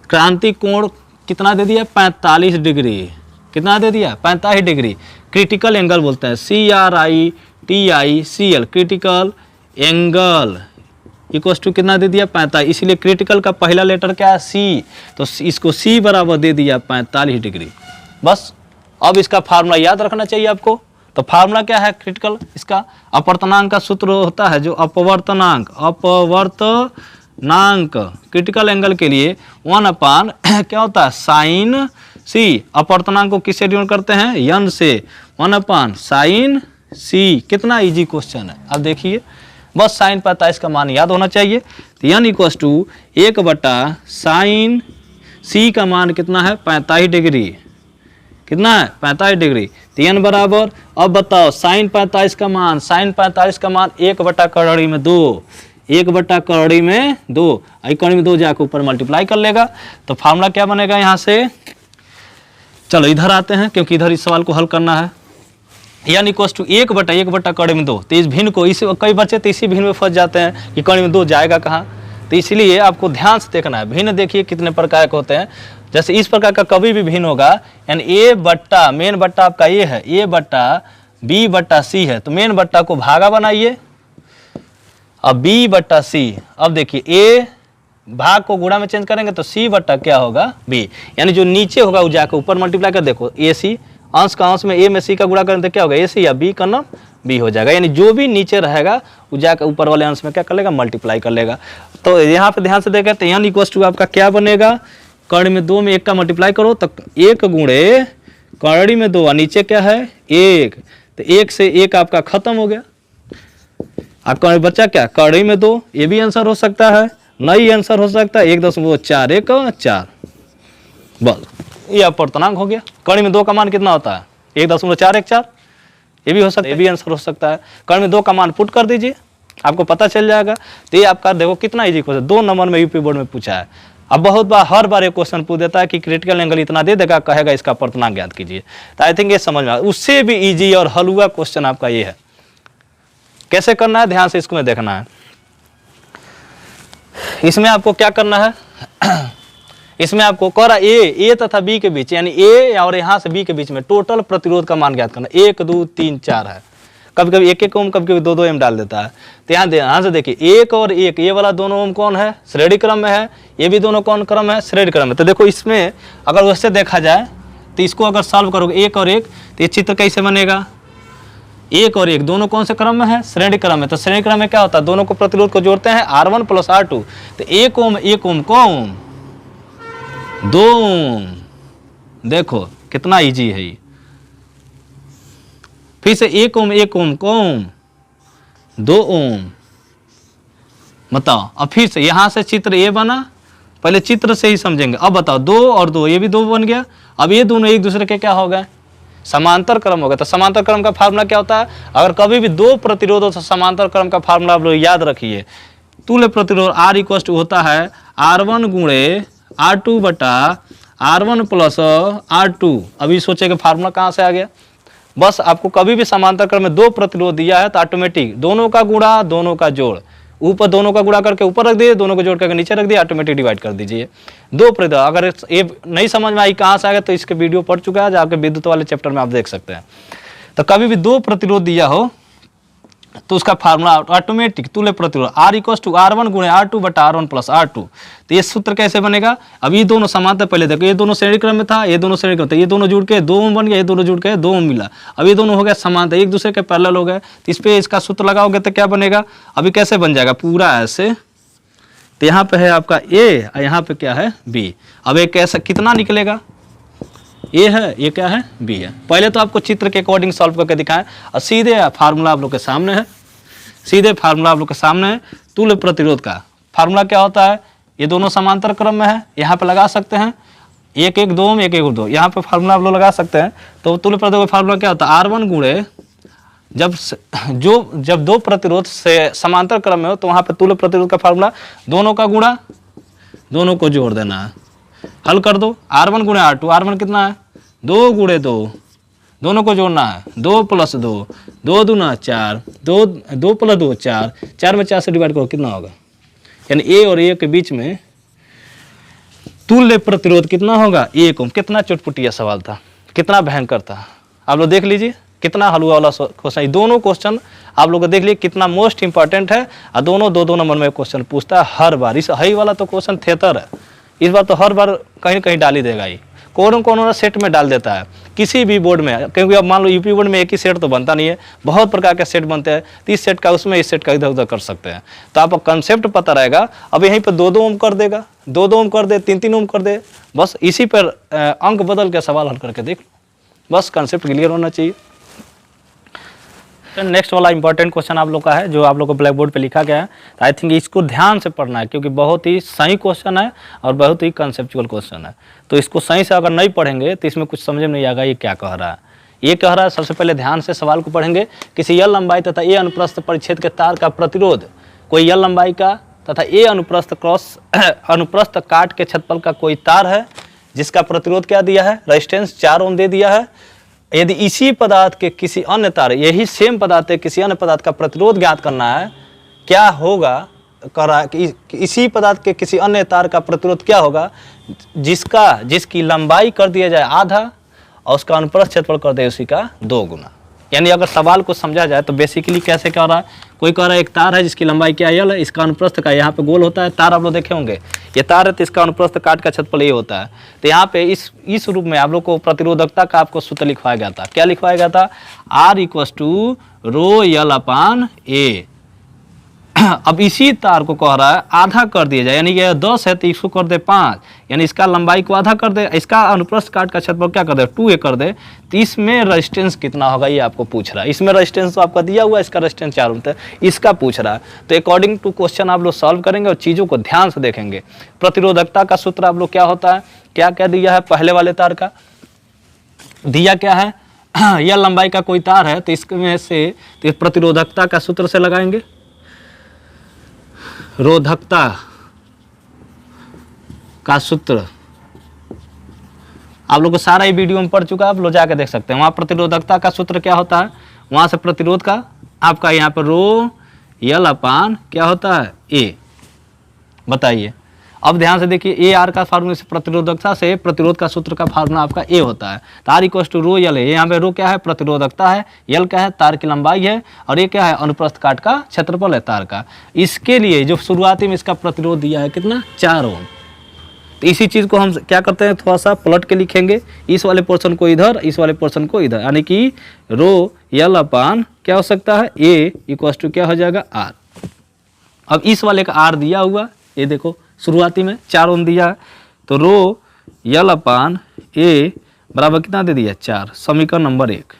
क्रांतिक कोण कितना दे दिया 45 डिग्री। कितना दे दिया 45 डिग्री। क्रिटिकल एंगल बोलते हैं CRITICL, critical angle equal to कितना दे दिया 45। इसीलिए क्रिटिकल का पहला लेटर क्या है C, तो इसको C बराबर दे दिया 45 डिग्री। बस अब इसका फार्मूला याद रखना चाहिए आपको। तो फार्मूला क्या है क्रिटिकल, इसका अपवर्तनांक का सूत्र होता है जो अपवर्तनांक क्रिटिकल एंगल के लिए 1/, क्या होता है साइन C। अपवर्तनांक को किससे डिनोट करते हैं यन से, 1/, साइन C। कितना इजी क्वेश्चन है। अब देखिए बस साइन 45 का मान याद होना चाहिए। तो यन इक्वल टू 1/, साइन C का मान कितना है 45 डिग्री। कितना है 45 डिग्री। तो n बराबर, अब बताओ साइन 45 का मान, साइन 45 का मान 1/√2, 1/√2, कड़ी में 2 जाकर ऊपर मल्टीप्लाई कर लेगा। तो फार्मूला क्या बनेगा यहाँ से, चलो इधर आते हैं क्योंकि इधर इस सवाल को हल करना है। यानी इक्वल्स टू 1/1 कड़ी में 2। तो इस भिन्न को, इस कई बच्चे तो इसी भिन्न में फंस जाते हैं कि कड़ी में 2 जाएगा कहाँ। तो इसलिए आपको ध्यान से देखना है। भिन्न देखिए कितने प्रकार के होते हैं। जैसे इस प्रकार का कभी भी भिन्न होगा, यानी ए बट्टा, मेन बट्टा आपका ए है, ए बट्टा बी बट्टा सी है, तो मेन बट्टा को भागा बनाइए, अब बी बट्टा सी। अब देखिए ए भाग को गुणा में चेंज करेंगे तो सी बट्टा क्या होगा बी, यानी जो नीचे होगा वो जाकर ऊपर मल्टीप्लाई कर, देखो ए सी अंश का अंश में ए में सी का गुणा करें तो क्या होगा, ए सी या बी का नाम बी हो जाएगा। यानी जो भी नीचे रहेगा वो जाकर ऊपर वाले अंश में क्या कर लेगा, मल्टीप्लाई कर लेगा। तो यहाँ पे ध्यान से देखें तो n इक्वल्स टू आपका क्या बनेगा, कर्ण में 2 में 1 का मल्टीप्लाई करो तो 1 गुणे कड़ी में 2 और नीचे क्या है 1, तो 1 से 1 आपका खत्म हो गया। आपका बच्चा क्या, कड़ी में 2, ये भी आंसर हो सकता है, नहीं आंसर हो सकता है 1.4 1 4, बस ये अपूर्णांक हो गया। कड़ी में 2 का मान कितना होता है 1.414, ये भी हो सकता है, ये भी आंसर हो सकता है। कड़ी में 2 का मान पुट कर दीजिए, आपको पता चल जाएगा। तो ये आपका देखो कितना इजी क्वेश्चन, 2 नंबर में यूपी बोर्ड में पूछा है। अब बहुत बार हर बार एक क्वेश्चन पूछ देता है कि क्रिटिकल एंगल इतना दे देगा, कहेगा इसका अपूर्णांक ज्ञात कीजिए। तो आई थिंक ये समझ में आ, उससे भी इजी और हलुआ क्वेश्चन आपका ये है। कैसे करना है, ध्यान से इसको में देखना है। इसमें आपको क्या करना है इसमें आपको कह रहा ए तथा बी के बीच, यानी ए और यहाँ से बी के बीच में टोटल प्रतिरोध का मान ज्ञात करना। 1 2 3 4 है, कभी कभी 1 ओम, कभी कभी 2 ओम डाल देता है। तो यहाँ से देखिए 1 और 1, ये वाला दोनों ओम कौन है, श्रेणी क्रम में है, ये भी दोनों कौन क्रम है, श्रेणी क्रम में। तो देखो इसमें अगर वैसे देखा जाए तो इसको अगर सॉल्व करोगे 1 और 1, तो ये चित्र कैसे बनेगा, 1 और 1 दोनों कौन से क्रम में है, श्रेणी क्रम में। तो श्रेणी क्रम में क्या होता है, दोनों को प्रतिरोध को जोड़ते हैं R1 + R2। तो 1 ओम को ओम 2 ओम, देखो कितना इजी है ये। फिर से 1 ओम को ओम 2 ओम, बताओ। अब फिर से यहां से चित्र ये बना, पहले चित्र से ही समझेंगे। अब बताओ 2 और 2, ये भी 2 बन गया। अब ये दोनों एक दूसरे के क्या हो गए, समांतर क्रम हो गया। तो समांतर क्रम का फार्मूला क्या होता है, अगर कभी भी 2 प्रतिरोध हो तो समांतर क्रम का फार्मूला आप लोग याद रखिए। तुल्य प्रतिरोध R इक्वल टू होता है R1 गुणे R2 बटा R1 + R2। अभी सोचे कि फार्मूला कहाँ से आ गया, बस आपको कभी भी समांतर क्रम में 2 प्रतिरोध दिया है तो ऑटोमेटिक दोनों का गुणा दोनों का जोड़, ऊपर दोनों का गुणा करके ऊपर रख दीजिए, दोनों को जोड़ करके नीचे रख दिए, ऑटोमेटिक डिवाइड कर दीजिए। 2 प्रतिरोध, अगर ये नहीं समझ में आई कहाँ से आ गया तो इसके वीडियो पढ़ चुका है, जो आपके विद्युत वाले चैप्टर में आप देख सकते हैं। तो कभी भी 2 प्रतिरोध दिया हो तो उसका फार्मूला ऑटोमेटिक तुल्य प्रतिरोध R इक्वल टू R1 गुणे R2 बटा R1 + R2। तो ये सूत्र कैसे बनेगा, अब ये दोनों समांतर, पहले देखो ये दोनों श्रेणी क्रम में था, ये दोनों श्रेणी क्रम था, ये दोनों जुड़ के 2 ओम बन गया, ये दोनों जुड़ के 2 ओम मिला। अब ये दोनों हो गया समांतर, एक दूसरे के पैरेलल हो गए। तो इस पे इसका सूत्र लगाओगे तो क्या बनेगा, अभी कैसे बन जाएगा पूरा ऐसे। तो यहाँ पे है आपका ए और यहाँ पे क्या है बी। अब एक कैसा कितना निकलेगा, ए है, ये क्या है बी है। पहले तो आपको चित्र के अकॉर्डिंग सॉल्व करके दिखाएं और सीधे फार्मूला आप लोग के सामने है, सीधे फार्मूला आप लोग के सामने है। तुल्य प्रतिरोध का फार्मूला क्या होता है, ये दोनों समांतर क्रम में है, यहाँ पे लगा सकते हैं 1 1 2 1 1 2, यहाँ पे फार्मूला आप लोग लगा सकते हैं। तो तुल्य प्रतिरोध का फार्मूला क्या होता है, R1 गुणे जब 2 प्रतिरोध से समांतर क्रम में हो तो वहाँ पे तुल्य प्रतिरोध का फार्मूला दोनों का गुणा दोनों को जोड़ देना है। हल कर दो, R1 गुणे R2, R1 कितना है 2 गुणे 2, दोनों को जोड़ना है 2 + 2, 2 दूना 4, 2 + 2 4, 4 में 4 से डिवाइड करो कितना होगा, यानी ए और ए के बीच में तुल्य प्रतिरोध कितना होगा 1 ओम। कितना चुटपुटिया सवाल था, कितना भयंकर था, आप लोग देख लीजिए कितना हलवा वाला क्वेश्चन। दोनों क्वेश्चन आप लोग देख लीजिए कितना मोस्ट इंपॉर्टेंट है, और दोनों 2 नंबर में क्वेश्चन पूछता है हर बार। इस हाई वाला तो क्वेश्चन थिएटर है, इस बार तो हर बार कहीं कहीं डाल ही देगा ही, कौन सेट में डाल देता है किसी भी बोर्ड में। क्योंकि अब मान लो यूपी बोर्ड में एक ही सेट तो बनता नहीं है, बहुत प्रकार के सेट बनते हैं, 30 सेट का उसमें इस सेट का इधर उधर कर सकते हैं। तो आपको कंसेप्ट पता रहेगा। अब यहीं पर 2 ओम कर देगा, 2 ओम कर दे, 3 ओम कर दे, बस इसी पर अंक बदल के सवाल हल करके देख लो, बस कंसेप्ट क्लियर होना चाहिए। नेक्स्ट वाला इंपॉर्टेंट क्वेश्चन आप लोग का है, जो आप लोग को ब्लैक बोर्ड पे लिखा गया है। तो आई थिंक इसको ध्यान से पढ़ना है, क्योंकि बहुत ही सही क्वेश्चन है और बहुत ही कंसेप्चुअल क्वेश्चन है। तो इसको सही से अगर नहीं पढ़ेंगे तो इसमें कुछ समझ में नहीं आएगा ये क्या कह रहा है। ये कह रहा है, सबसे पहले ध्यान से सवाल को पढ़ेंगे। किसी एल लंबाई तथा ए अनुप्रस्थ परिच्छेद के तार का प्रतिरोध, कोई एल लंबाई का तथा ए अनुप्रस्थ काट के क्षेत्रफल का कोई तार है, जिसका प्रतिरोध क्या दिया है, रेजिस्टेंस 4 ओम दे दिया है। यदि इसी पदार्थ के किसी अन्य तार, यही सेम पदार्थ है, किसी अन्य पदार्थ का प्रतिरोध ज्ञात करना है, क्या होगा, इसी पदार्थ के किसी अन्य तार का प्रतिरोध क्या होगा जिसकी लंबाई कर दिया जाए आधा और उसका अनुप्रस्थ क्षेत्रफल कर दे उसी का 2 गुना। यानी अगर सवाल को समझा जाए तो बेसिकली कैसे क्या हो रहा है, कोई कह रहा है एक तार है जिसकी लंबाई क्या है, इसका अनुप्रस्थ का यहाँ पे गोल होता है, तार आप लोग देखे होंगे, ये तार है तो इसका अनुप्रस्थ काट का क्षेत्रफल ये होता है। तो यहाँ पे इस रूप में आप लोग को प्रतिरोधकता का आपको सूत्र लिखवाया गया था। क्या लिखवाया गया था? R = ρL/A। अब इसी तार को कह रहा है आधा कर दिया जाए, यानी ये 10 है तो इसको कर दे 5, यानी इसका लंबाई को आधा कर दे, इसका अनुप्रस्थ काट का क्षेत्रफल क्या कर दे 2a कर दे। तो इसमें रेजिस्टेंस कितना होगा ये आपको पूछ रहा है। इसमें रेजिस्टेंस तो आपका दिया हुआ है, इसका रेजिस्टेंस 4 ओम है, इसका पूछ रहा है। तो अकॉर्डिंग टू क्वेश्चन आप लोग सॉल्व करेंगे और चीज़ों को ध्यान से देखेंगे। प्रतिरोधकता का सूत्र आप लोग क्या होता है, क्या क्या दिया है, पहले वाले तार का दिया क्या है, यह लंबाई का कोई तार है तो इसमें से तो प्रतिरोधकता का सूत्र से लगाएंगे, रोधकता का सूत्र आप लोग को सारा ही वीडियो में पढ़ चुका है, आप लोग जाके देख सकते हैं। वहाँ प्रतिरोधकता का सूत्र क्या होता है, वहाँ से प्रतिरोध का आपका यहाँ पर ρL/, क्या होता है A। बताइए, अब ध्यान से देखिए, AR का फार्मूला से प्रतिरोधकता से प्रतिरोध का सूत्र का फार्मूला आपका A होता है। तो R = ρL है, यहाँ पे रो क्या है, प्रतिरोधकता है, L क्या है, तार की लंबाई है, और ये क्या है, अनुप्रस्थ काट का क्षेत्रफल है तार का। इसके लिए जो शुरुआती में इसका प्रतिरोध दिया है कितना, 4 ओम। तो इसी चीज़ को हम क्या करते हैं, थोड़ा सा पलट के लिखेंगे, इस वाले पोर्शन को इधर, इस वाले पोर्शन को इधर, यानी कि ρL/, क्या हो सकता है, A = क्या हो जाएगा, R। अब इस वाले का R दिया हुआ, ये देखो शुरुआती में 4 ओम दिया है, तो ρL/A बराबर कितना दे दिया, 4, समीकरण नंबर 1।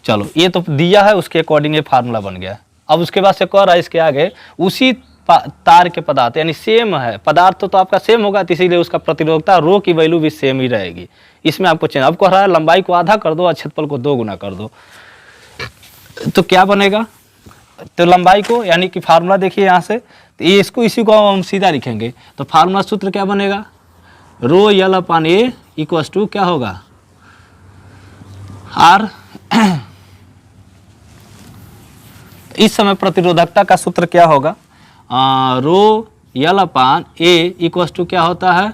चलो ये तो दिया है, उसके अकॉर्डिंग ये फार्मूला बन गया। अब उसके बाद से कह रहा है इसके आगे उसी तार के पदार्थ, यानी सेम है पदार्थ तो आपका सेम होगा, तो इसीलिए उसका प्रतिरोधकता रो की वैल्यू भी सेम ही रहेगी। इसमें आपको चेंज, अब कह रहा है लंबाई को आधा कर दो और क्षेत्रफल को 2 गुना कर दो, तो क्या बनेगा, तो लंबाई को यानी कि फार्मूला देखिए यहाँ से, तो ये इसी को हम सीधा लिखेंगे। तो फार्मूला सूत्र क्या बनेगा, ρL/A = क्या होगा, R। इस समय प्रतिरोधकता का सूत्र क्या होगा, ρL/A = क्या होता है,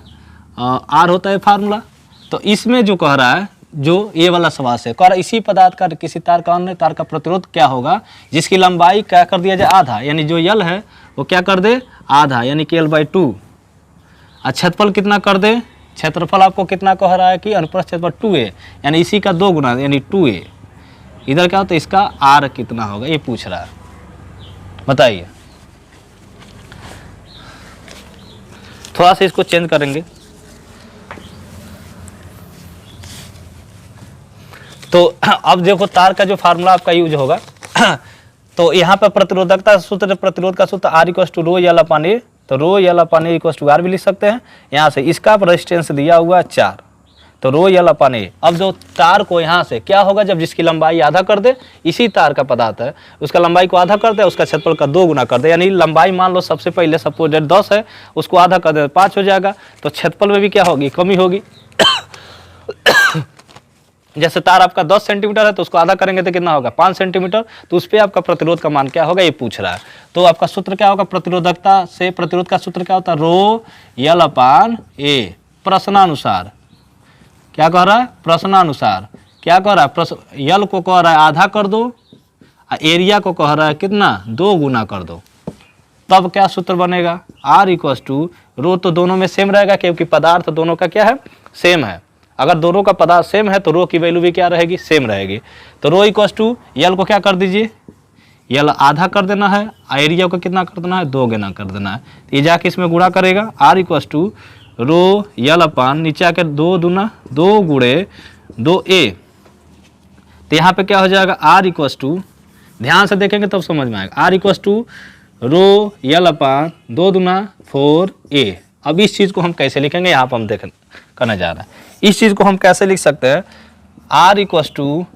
R होता है फार्मूला। तो इसमें जो कह रहा है, जो ये वाला सवाल से कह रहा है इसी पदार्थ का किसी तार का अन्य तार का प्रतिरोध क्या होगा जिसकी लंबाई क्या कर दिया जाए, आधा, यानी जो L है वो क्या कर दे, आधा, यानी कि L/2। और क्षेत्रफल कितना कर दे, क्षेत्रफल आपको कितना कह रहा है कि अनुप्रस्थ क्षेत्रफल 2a, यानी इसी का 2 गुना, यानी 2a। इधर क्या होता है, इसका R कितना होगा ये पूछ रहा है, बताइए। थोड़ा सा इसको चेंज करेंगे, तो अब देखो तार का जो फार्मूला आपका यूज होगा, तो यहाँ पर प्रतिरोधकता सूत्र, प्रतिरोध का सूत्र R = ρL/A, तो ρL/A = R भी लिख सकते हैं। यहाँ से इसका रेजिस्टेंस दिया हुआ है 4, तो ρL/A। अब जो तार को यहाँ से क्या होगा, जब जिसकी लंबाई आधा कर दे, इसी तार का पदार्थ है, उसका लंबाई को आधा कर दे, उसका क्षेत्रफल का 2 गुना कर दे, यानी लंबाई मान लो सबसे पहले सपोज 10 है, उसको आधा कर दे 5 हो जाएगा, तो क्षेत्रफल में भी क्या होगी, कमी होगी। जैसे तार आपका 10 सेंटीमीटर है तो उसको आधा करेंगे तो कितना होगा, 5 सेंटीमीटर, तो उस पर आपका प्रतिरोध का मान क्या होगा ये पूछ रहा है। तो आपका सूत्र क्या होगा, प्रतिरोधकता से प्रतिरोध का सूत्र क्या होता है, ρL/A। प्रश्नानुसार क्या कह रहा है, प्रश्नानुसार क्या कह रहा है, L को कह रहा है आधा कर दो, एरिया को कह रहा है कितना, 2 गुना कर दो, तब क्या सूत्र बनेगा, R = रो तो दोनों में सेम रहेगा क्योंकि पदार्थ दोनों का क्या है, सेम है। अगर दोनों का पदार्थ सेम है तो रो की वैल्यू भी क्या रहेगी, सेम रहेगी। तो रो = L को क्या कर दीजिए, L आधा कर देना है, एरिया को कितना कर देना है, 2 गुना कर देना है। तो ये जाके इसमें गुणा करेगा, R = ρL/, नीचे आकर 2 दूना 2 गुणे 2a। तो यहाँ पे क्या हो जाएगा, R = ध्यान से देखेंगे तब समझ में आएगा, R = ρL/, 2 दूना 4a। अब इस चीज़ को हम कैसे लिखेंगे, यहाँ पर हम करने जा रहे हैं। इस चीज़ को हम कैसे लिख सकते हैं, R =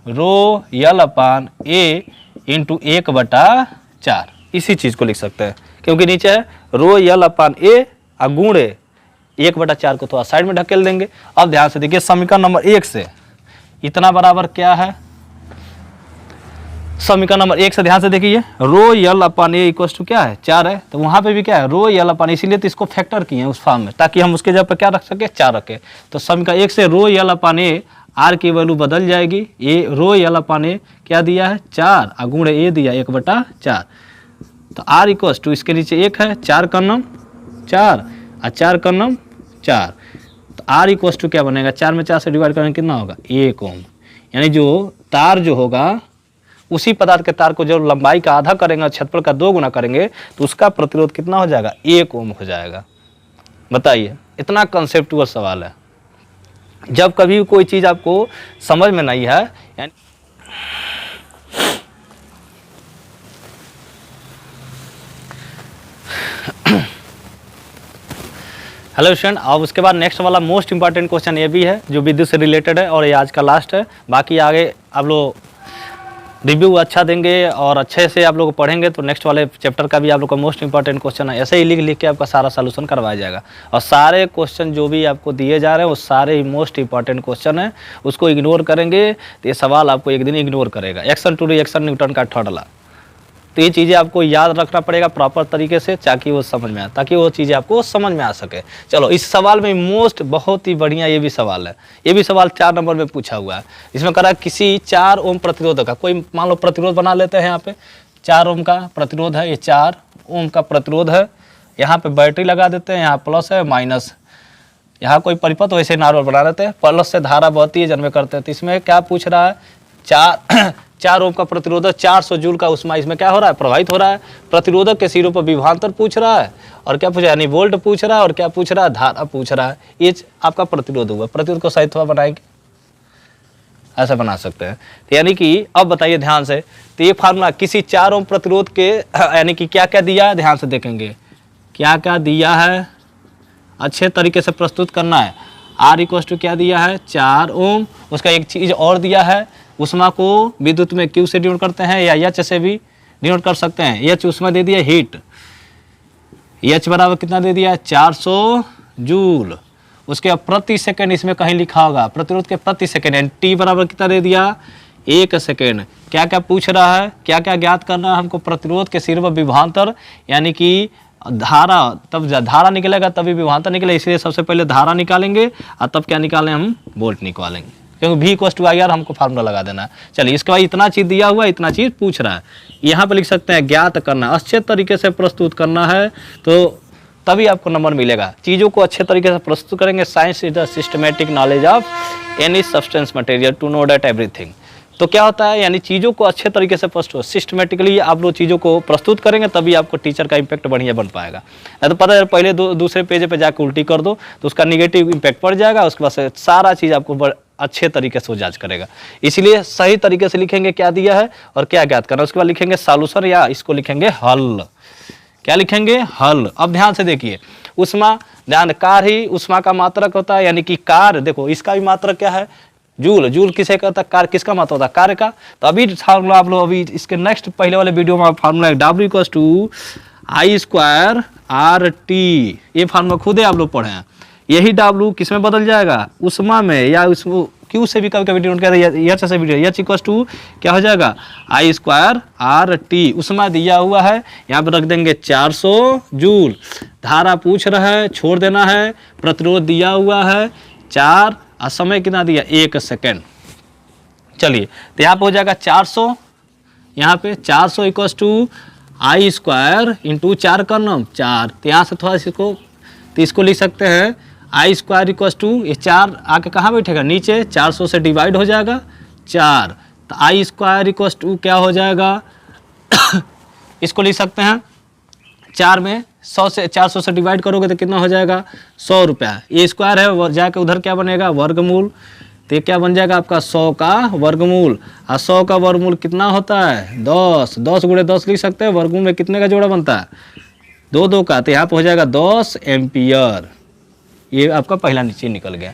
ρL/A × 1/4, इसी चीज़ को लिख सकते हैं, क्योंकि नीचे है ρL/A और गुणे 1/4 को थोड़ा साइड में ढकेल देंगे। अब ध्यान से देखिए, समीकरण नंबर 1 से इतना बराबर क्या है, समीकरण नंबर 1 से ध्यान से देखिए, रो यल अपन ए इक्वल टू क्या है 4 है, तो वहाँ पे भी क्या है रो यल अपन, इसीलिए तो इसको फैक्टर किए हैं उस फॉर्म में ताकि हम उसके जगह पर क्या रख सके 4 रखे। तो समीकरण 1 से रो यल अपन ए आर की वैल्यू बदल जाएगी, ए रो यल अपन ए क्या दिया है 4 और गुण ए दिया 1/4, तो आर इक्वल टू इसके नीचे 1 है, 4 का नम 4 और 4 का नम 4, तो आर इक्वल टू क्या बनेगा 4 में 4 से डिवाइड करेंगे कितना होगा 1 ओम, यानी जो तार जो होगा उसी पदार्थ के तार को जो लंबाई का आधा करेंगे और क्षेत्रफल का 2 गुना करेंगे तो उसका प्रतिरोध कितना हो जाएगा 1 ओम हो जाएगा। बताइए, इतना कंसेप्चुअल सवाल है। जब कभी कोई चीज़ आपको समझ में नहीं है, यानी हेलो स्टूडेंट, अब उसके बाद नेक्स्ट वाला मोस्ट इंपॉर्टेंट क्वेश्चन ये भी है जो विद्युत से रिलेटेड है और ये आज का लास्ट है। बाकी आगे आप लोग रिव्यू अच्छा देंगे और अच्छे से आप लोग पढ़ेंगे तो नेक्स्ट वाले चैप्टर का भी आप लोग का मोस्ट इंपॉर्टेंट क्वेश्चन है, ऐसे ही लिख के आपका सारा सॉल्यूशन करवाया जाएगा। और सारे क्वेश्चन जो भी आपको दिए जा रहे हैं वो सारे ही मोस्ट इंपॉर्टेंट क्वेश्चन है, उसको इग्नोर करेंगे तो ये सवाल आपको एक दिन इग्नोर करेगा। एक्शन टू रिएक्शन न्यूटन का थर्ड लॉ, तो ये चीज़ें आपको याद रखना पड़ेगा प्रॉपर तरीके से ताकि वो समझ में आए, ताकि वो चीज़ें आपको समझ में आ सके। चलो, इस सवाल में मोस्ट बहुत ही बढ़िया ये भी सवाल है, ये भी सवाल 4 नंबर में पूछा हुआ है। इसमें कह रहा है किसी 4 ओम प्रतिरोध का, कोई मान लो प्रतिरोध बना लेते हैं, यहाँ पे 4 ओम का प्रतिरोध है, ये 4 ओम का प्रतिरोध है, यहाँ पे बैटरी लगा देते हैं, यहाँ प्लस है माइनस, यहाँ कोई परिपथ वैसे नॉर्मल बना लेते हैं, प्लस से धारा बहती है जन्मे करते हैं। तो इसमें क्या पूछ रहा है 4 ओम का प्रतिरोधक 400 जूल का उष्मा इसमें क्या हो रहा है प्रवाहित हो रहा है, प्रतिरोधक के सिरों पर विभवांतर पूछ रहा है और क्या पूछ रहा है यानी वोल्ट पूछ रहा है और क्या पूछ रहा है धारा पूछ रहा है। ये आपका प्रतिरोध हुआ, प्रतिरोध को सही थोड़ा बनाएंगे, ऐसा बना सकते हैं। तो यानी कि अब बताइए ध्यान से, तो ये फार्मूला किसी 4 ओम प्रतिरोध के यानी कि क्या क्या दिया है ध्यान से देखेंगे, क्या क्या दिया है अच्छे तरीके से प्रस्तुत करना है। आर इक्वल टू क्या दिया है 4 ओम, उसका एक चीज़ और दिया है उष्मा को विद्युत में क्यू से डिनोट करते हैं या एच से भी डिनोट कर सकते हैं। एच उष्मा दे दिया हीट, एच बराबर कितना दे दिया 400 जूल, उसके बाद प्रति सेकंड इसमें कहीं लिखा होगा प्रतिरोध के प्रति सेकंड, यानी टी बराबर कितना दे दिया 1 सेकंड। क्या क्या पूछ रहा है, क्या क्या ज्ञात करना है हमको, प्रतिरोध के सिरे पर विभवांतर यानी कि धारा, तब धारा निकलेगा तभी विभवांतर निकलेगा, इसलिए सबसे पहले धारा निकालेंगे और तब क्या निकालें हम वोल्ट निकालेंगे, क्योंकि V equal to I R हमको फार्मूला लगा देना है। चलिए, इसके बाद इतना चीज़ दिया हुआ है, इतना चीज़ पूछ रहा है, यहाँ पे लिख सकते हैं ज्ञात करना, अच्छे तरीके से प्रस्तुत करना है तो तभी आपको नंबर मिलेगा। चीज़ों को अच्छे तरीके से प्रस्तुत करेंगे। Science is the systematic knowledge of any substance material to know that everything. तो क्या होता है, यानी चीज़ों को अच्छे तरीके से प्रस्तुत सिस्टमेटिकली आप लोग चीज़ों को प्रस्तुत करेंगे तभी आपको टीचर का इम्पैक्ट बढ़िया बन पाएगा। नहीं तो पता है पहले दूसरे पेज पे जाकर उल्टी कर दो तो उसका निगेटिव इम्पैक्ट पड़ जाएगा, उसके बाद से सारा चीज़ आपको अच्छे तरीके से वो जांच करेगा। इसीलिए सही तरीके से लिखेंगे क्या दिया है और क्या ज्ञात करना, उसके बाद लिखेंगे सॉल्यूशन या इसको लिखेंगे हल। क्या लिखेंगे हल। अब ध्यान से देखिए, उष्मा, ध्यान, कार्य ही उष्मा का मात्रक होता है, यानी कि कार्य, देखो इसका भी मात्रक क्या है जूल, जूल किसे कहता है कार्य किसका मात्रक होता है कार्य का। तो अभी फार्मूला आप लोग अभी इसके नेक्स्ट पहले वाले वीडियो में formula W equals to I square RT, ये फार्मूला खुद ही आप लोग पढ़े हैं। यही W किस में बदल जाएगा उष्मा में, या उसमें क्यू से भी कभी कभी डिनोट करते हैं, एच से भी, एच इक्वल्स टू क्या हो जाएगा I स्क्वायर RT, उष्मा दिया हुआ है यहाँ पे रख देंगे 400 जूल, धारा पूछ रहा है छोड़ देना है, प्रतिरोध दिया हुआ है 4 और समय कितना दिया 1 सेकेंड। चलिए, तो यहाँ पे हो जाएगा 400, यहाँ पे 400 equals to I square into 4 का नाम 4, तो यहाँ से थोड़ा इसको लिख सकते हैं I स्क्वायर इक्वल्स टू, ये 4 आके कहाँ बैठेगा नीचे, 400 से डिवाइड हो जाएगा 4, तो I स्क्वायर इक्वल्स टू क्या हो जाएगा इसको लिख सकते हैं 4 में 100 से 400 से डिवाइड करोगे तो कितना हो जाएगा 100 रुपया, ये स्क्वायर है जाके उधर क्या बनेगा वर्गमूल, तो ये क्या बन जाएगा आपका 100 का वर्गमूल, और 100 का वर्गमूल कितना होता है 10, 10 गुणे 10 लिख सकते हैं, वर्गमूल में कितने का जोड़ा बनता है 2 2 का, तो यहाँ पे हो जाएगा 10 एम्पियर। ये आपका पहला नीचे निकल गया।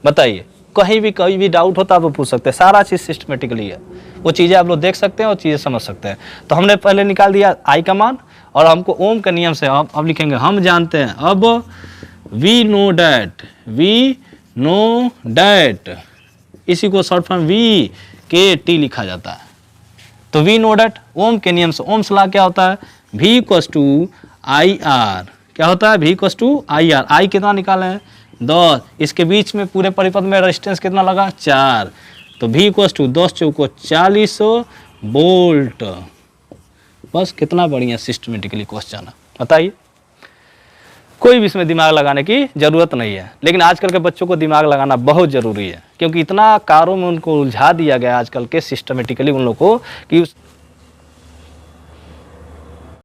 बताइए, कहीं भी डाउट होता है आप पूछ सकते हैं, सारा चीज़ सिस्टमेटिकली है, वो चीज़ें आप लोग देख सकते हैं और चीज़ें समझ सकते हैं। तो हमने पहले निकाल दिया I का मान और हमको ओम के नियम से अब लिखेंगे, हम जानते हैं अब वी नो डैट इसी को शॉर्ट फॉर्म वी के टी लिखा जाता है। तो वी नो डेट ओम के नियम से, ओम्स लॉ क्या होता है, V equals to I R, क्या होता है, V equals to I R. I कितना निकाले हैं, 10, इसके बीच में पूरे परिपथ में रेजिस्टेंस कितना लगा, 4, तो V इक्वल्स टू 10 चौको 40 वोल्ट। बस कितना बढ़िया सिस्टमेटिकली क्वेश्चन है, बताइए। कोई भी इसमें दिमाग लगाने की ज़रूरत नहीं है, लेकिन आजकल के बच्चों को दिमाग लगाना बहुत ज़रूरी है, क्योंकि इतना कारों में उनको उलझा दिया गया आजकल के सिस्टमेटिकली उन लोगों को कि